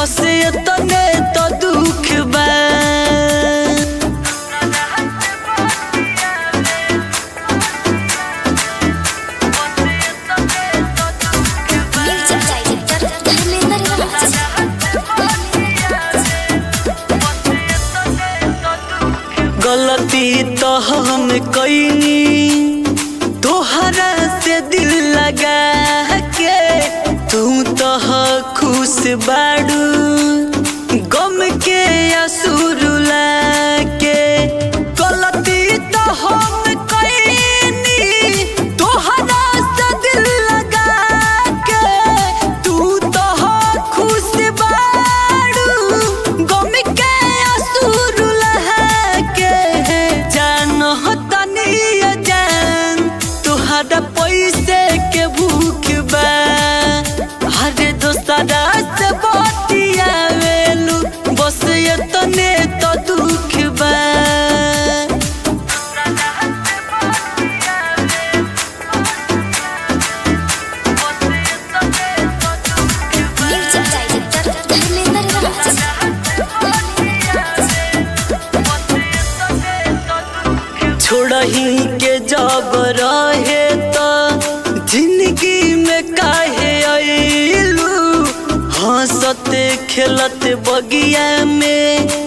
बस इतने तो दुख बा। गलती तो हम कईनी तोहरा से दिल लगा के, तू तो खुश बाड़ू गम के आंसू रुला के। गलती तो हम कईनी तोहरा से दिल लगा के, तू तो खुश बाड़ू गम के आंसू रुला के। जान तनी जान तोहरा पैसे के भूख बा, हरे दोस्तरा से बतियावेलू बस इतने तो दुख बा। छोड़ही के जब रहे तो जिंदगी में काहे आइलू, हंसते खेलते बगिया में